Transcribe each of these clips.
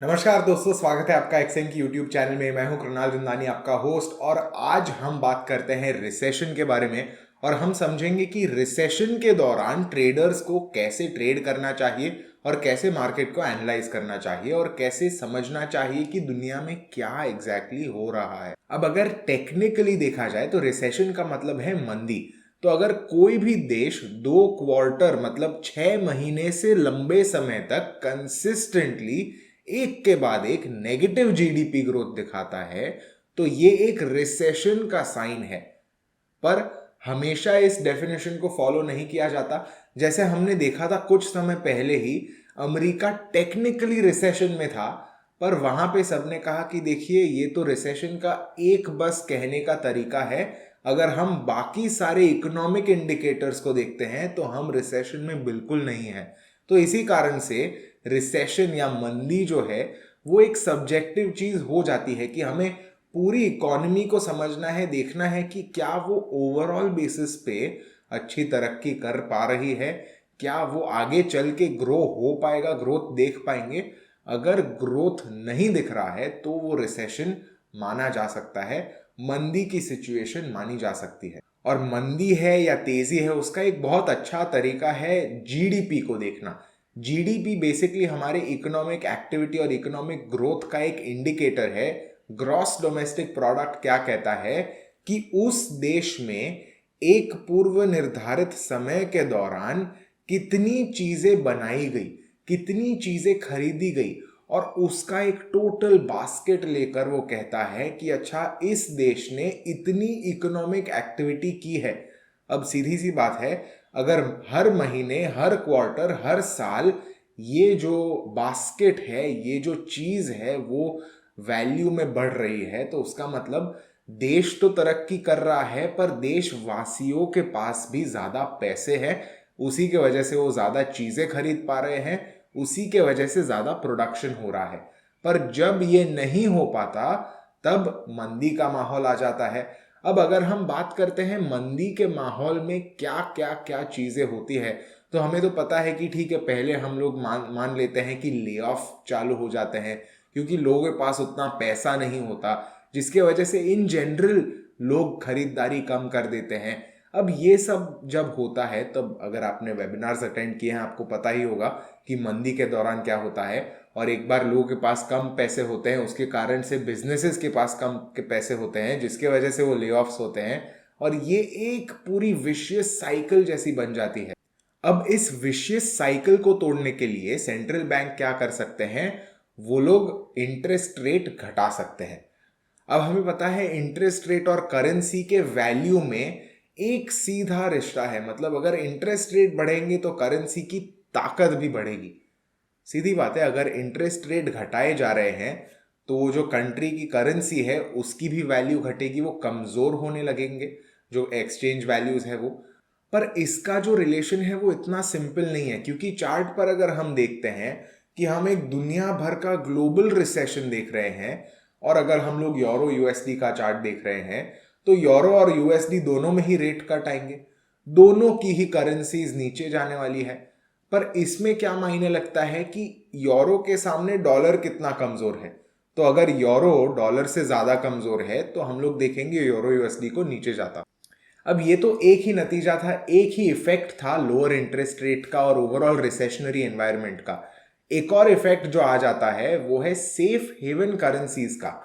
नमस्कार दोस्तों, स्वागत है आपका एक्सएम की यूट्यूब चैनल में। मैं हूं कृणाल जिंदानी, आपका होस्ट। और आज हम बात करते हैं रिसेशन के बारे में और हम समझेंगे कि रिसेशन के दौरान ट्रेडर्स को कैसे ट्रेड करना चाहिए और कैसे मार्केट को एनालाइज करना चाहिए और कैसे समझना चाहिए कि दुनिया में क्या एग्जैक्टली हो रहा है। अब अगर टेक्निकली देखा जाए तो रिसेशन का मतलब है मंदी। तो अगर कोई भी देश 2 क्वार्टर मतलब 6 महीने से लंबे समय तक कंसिस्टेंटली एक के बाद एक नेगेटिव जीडीपी ग्रोथ दिखाता है तो ये एक रिसेशन का साइन है। पर हमेशा इस डेफिनेशन को फॉलो नहीं किया जाता। जैसे हमने देखा था कुछ समय पहले ही, अमेरिका टेक्निकली रिसेशन में था, पर वहां पे सबने कहा कि देखिए ये तो रिसेशन का एक बस कहने का तरीका है। अगर हम बाकी सारे इकोनॉमिक इंडिकेटर्स को देखते हैं तो हम रिसेशन में बिल्कुल नहीं है। तो इसी कारण से रिसेशन या मंदी जो है वो एक सब्जेक्टिव चीज हो जाती है कि हमें पूरी इकोनॉमी को समझना है, देखना है कि क्या वो ओवरऑल बेसिस पे अच्छी तरक्की कर पा रही है, क्या वो आगे चल के ग्रो हो पाएगा, ग्रोथ देख पाएंगे। अगर ग्रोथ नहीं दिख रहा है तो वो रिसेशन माना जा सकता है, मंदी की सिचुएशन मानी जा सकती है। और मंदी है या तेजी है उसका एक बहुत अच्छा तरीका है जीडीपी को देखना। जीडीपी बेसिकली हमारे इकोनॉमिक एक्टिविटी और इकोनॉमिक ग्रोथ का एक इंडिकेटर है। ग्रॉस डोमेस्टिक प्रोडक्ट क्या कहता है कि उस देश में एक पूर्व निर्धारित समय के दौरान कितनी चीजें बनाई गई, कितनी चीजें खरीदी गई, और उसका एक टोटल बास्केट लेकर वो कहता है कि अच्छा इस देश ने इतनी इकोनॉमिक एक्टिविटी की है। अब सीधी सी बात है, अगर हर महीने, हर क्वार्टर, हर साल ये जो बास्केट है, ये जो चीज है वो वैल्यू में बढ़ रही है तो उसका मतलब देश तो तरक्की कर रहा है, पर देशवासियों के पास भी ज्यादा पैसे हैं। उसी के वजह से वो ज्यादा चीजें खरीद पा रहे हैं, उसी के वजह से ज्यादा प्रोडक्शन हो रहा है। पर जब ये नहीं हो पाता तब मंदी का माहौल आ जाता है। अब अगर हम बात करते हैं मंदी के माहौल में क्या क्या क्या चीजें होती है, तो हमें तो पता है कि ठीक है, पहले हम लोग मान लेते हैं कि ले ऑफ चालू हो जाते हैं क्योंकि लोगों के पास उतना पैसा नहीं होता, जिसके वजह से इन जनरल लोग खरीदारी कम कर देते हैं। अब ये सब जब होता है तब अगर आपने वेबिनार्स अटेंड किए हैं आपको पता ही होगा कि मंदी के दौरान क्या होता है। और एक बार लोगों के पास कम पैसे होते हैं उसके कारण से बिजनेसेस के पास कम के पैसे होते हैं, जिसके वजह से वो ले ऑफ्स होते हैं और ये एक पूरी विशियस साइकिल जैसी बन जाती है। अब इस विशियस साइकिल को तोड़ने के लिए सेंट्रल बैंक क्या कर सकते हैं, वो लोग इंटरेस्ट रेट घटा सकते हैं। अब हमें पता है इंटरेस्ट रेट और करेंसी के वैल्यू में एक सीधा रिश्ता है। मतलब अगर इंटरेस्ट रेट बढ़ेंगे तो करेंसी की ताकत भी बढ़ेगी। सीधी बात है, अगर इंटरेस्ट रेट घटाए जा रहे हैं तो वो जो कंट्री की करेंसी है उसकी भी वैल्यू घटेगी, वो कमजोर होने लगेंगे जो एक्सचेंज वैल्यूज है वो। पर इसका जो रिलेशन है वो इतना सिंपल नहीं है, क्योंकि चार्ट पर अगर हम देखते हैं कि हम एक दुनिया भर का ग्लोबल रिसेशन देख रहे हैं, और अगर हम लोग यूरो यूएसडी का चार्ट देख रहे हैं तो यूरो और यूएसडी दोनों में ही रेट कट आएंगे, दोनों की ही करेंसीज नीचे जाने वाली है। पर इसमें क्या मायने लगता है कि यूरो के सामने डॉलर कितना कमजोर है। तो अगर यूरो डॉलर से ज्यादा कमजोर है तो हम लोग देखेंगे यूरो यूएसडी को नीचे जाता। अब ये तो एक ही नतीजा था, एक ही इफेक्ट था लोअर इंटरेस्ट रेट का और ओवरऑल रिसेशनरी एनवायरनमेंट का। एक और इफेक्ट जो आ जाता है वो है सेफ हेवन करेंसीज का।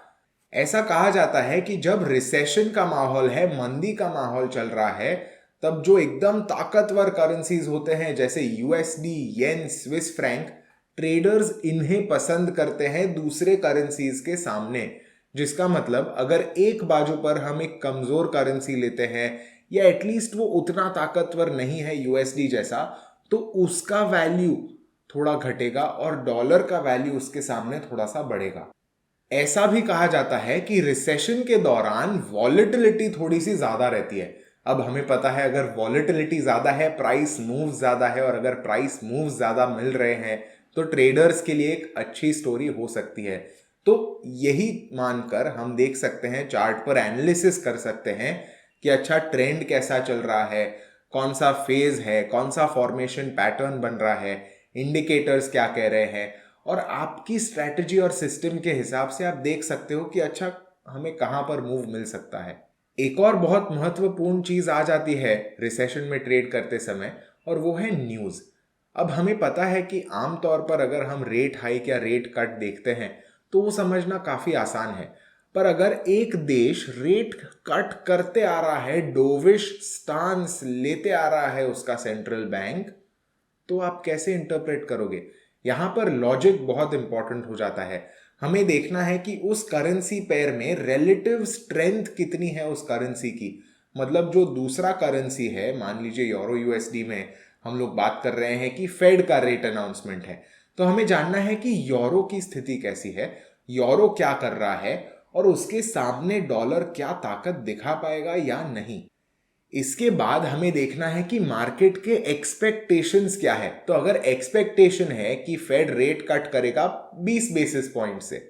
ऐसा कहा जाता है कि जब रिसेशन का माहौल है, मंदी का माहौल चल रहा है, तब जो एकदम ताकतवर करेंसीज होते हैं जैसे यूएसडी, येन, स्विस फ्रैंक, ट्रेडर्स इन्हें पसंद करते हैं दूसरे करेंसीज के सामने। जिसका मतलब अगर एक बाजू पर हम एक कमजोर करेंसी लेते हैं या एटलीस्ट वो उतना ताकतवर नहीं है यूएसडी जैसा, तो उसका वैल्यू थोड़ा घटेगा और डॉलर का वैल्यू उसके सामने थोड़ा सा बढ़ेगा। ऐसा भी कहा जाता है कि रिसेशन के दौरान वॉलेटिलिटी थोड़ी सी ज्यादा रहती है। अब हमें पता है अगर वॉलेटिलिटी ज्यादा है, प्राइस मूव ज्यादा है, और अगर प्राइस मूव ज्यादा मिल रहे हैं तो ट्रेडर्स के लिए एक अच्छी स्टोरी हो सकती है। तो यही मानकर हम देख सकते हैं, चार्ट पर एनालिसिस कर सकते हैं कि अच्छा ट्रेंड कैसा चल रहा है, कौन सा फेज है, कौन सा फॉर्मेशन पैटर्न बन रहा है, इंडिकेटर्स क्या कह रहे हैं। और आपकी स्ट्रैटेजी और सिस्टम के हिसाब से आप देख सकते हो कि अच्छा हमें कहाँ पर मूव मिल सकता है। एक और बहुत महत्वपूर्ण चीज आ जाती है रिसेशन में ट्रेड करते समय, और वो है न्यूज़। अब हमें पता है कि आमतौर पर अगर हम रेट हाइक या रेट कट देखते हैं तो वो समझना काफी आसान है, पर अगर एक देश रेट कट करते आ रहा है, डोविश स्टांस लेते आ रहा है उसका सेंट्रल बैंक, तो आप कैसे इंटरप्रेट करोगे? यहां पर लॉजिक बहुत इंपॉर्टेंट हो जाता है। हमें देखना है कि उस करेंसी पेयर में रिलेटिव स्ट्रेंथ कितनी है उस करेंसी की। मतलब जो दूसरा करेंसी है, मान लीजिए यूरो यूएसडी में हम लोग बात कर रहे हैं कि फेड का रेट अनाउंसमेंट है, तो हमें जानना है कि यूरो की स्थिति कैसी है, यूरो क्या कर रहा है, और उसके सामने डॉलर क्या ताकत दिखा पाएगा या नहीं। इसके बाद हमें देखना है कि मार्केट के एक्सपेक्टेशंस क्या है। तो अगर एक्सपेक्टेशन है कि फेड रेट कट करेगा 20 बेसिस पॉइंट से,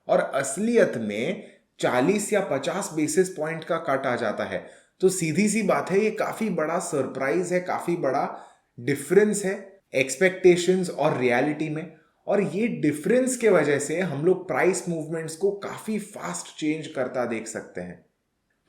और असलियत में 40 या 50 बेसिस पॉइंट का कट आ जाता है, तो सीधी सी बात है ये काफी बड़ा सरप्राइज है, काफी बड़ा डिफरेंस है एक्सपेक्टेशंस और रियलिटी में। और ये डिफरेंस के वजह से हम लोग प्राइस मूवमेंट्स को काफी फास्ट चेंज करता देख सकते हैं।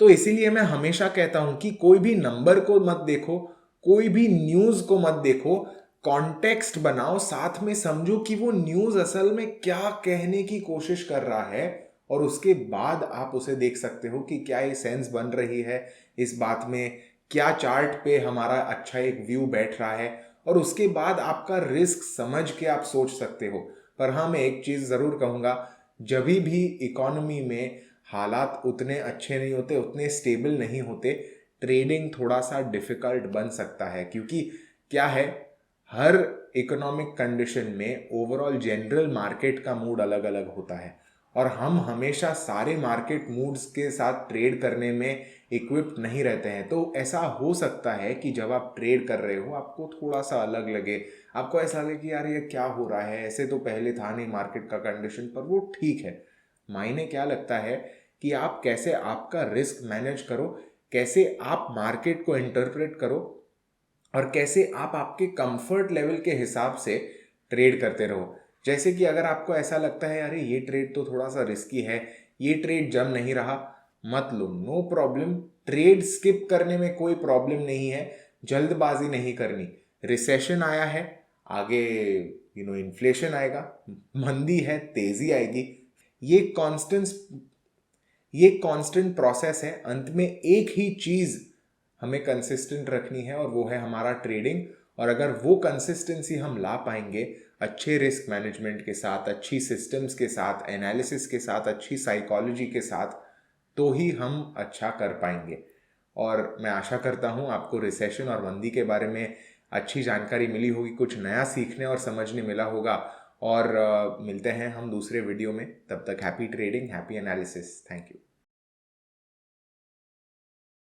तो इसीलिए मैं हमेशा कहता हूं कि कोई भी नंबर को मत देखो, कोई भी न्यूज को मत देखो, कॉन्टेक्स्ट बनाओ, साथ में समझो कि वो न्यूज असल में क्या कहने की कोशिश कर रहा है, और उसके बाद आप उसे देख सकते हो कि क्या ये सेंस बन रही है इस बात में, क्या चार्ट पे हमारा अच्छा एक व्यू बैठ रहा है, और उसके बाद आपका रिस्क समझ के आप सोच सकते हो। पर हाँ, मैं एक चीज जरूर कहूंगा, जब भी इकोनॉमी में हालात उतने अच्छे नहीं होते, उतने स्टेबल नहीं होते, ट्रेडिंग थोड़ा सा डिफिकल्ट बन सकता है। क्योंकि क्या है, हर इकोनॉमिक कंडीशन में ओवरऑल जनरल मार्केट का मूड अलग अलग होता है, और हम हमेशा सारे मार्केट मूड्स के साथ ट्रेड करने में इक्विप्ड नहीं रहते हैं। तो ऐसा हो सकता है कि जब आप ट्रेड कर रहे हो आपको थोड़ा सा अलग लगे, आपको ऐसा लगे कि यार ये क्या हो रहा है, ऐसे तो पहले था नहीं मार्केट का कंडीशन, पर वो ठीक है। मायने क्या लगता है कि आप कैसे आपका रिस्क मैनेज करो, कैसे आप मार्केट को इंटरप्रेट करो, और कैसे आप आपके कंफर्ट लेवल के हिसाब से ट्रेड करते रहो। जैसे कि अगर आपको ऐसा लगता है अरे ये ट्रेड तो थोड़ा सा रिस्की है, ये ट्रेड जम नहीं रहा, मत लो, नो प्रॉब्लम। ट्रेड स्किप करने में कोई प्रॉब्लम नहीं है, जल्दबाजी नहीं करनी। रिसेशन आया है, आगे इन्फ्लेशन आएगा, मंदी है, तेजी आएगी, ये कांस्टेंट प्रोसेस है। अंत में एक ही चीज हमें कंसिस्टेंट रखनी है, और वो है हमारा ट्रेडिंग। और अगर वो कंसिस्टेंसी हम ला पाएंगे अच्छे रिस्क मैनेजमेंट के साथ, अच्छी सिस्टम्स के साथ, एनालिसिस के साथ, अच्छी साइकोलॉजी के साथ, तो ही हम अच्छा कर पाएंगे। और मैं आशा करता हूँ आपको रिसेशन और मंदी के बारे में अच्छी जानकारी मिली होगी, कुछ नया सीखने और समझने मिला होगा। और मिलते हैं हम दूसरे वीडियो में, तब तक happy trading, happy analysis. Thank you.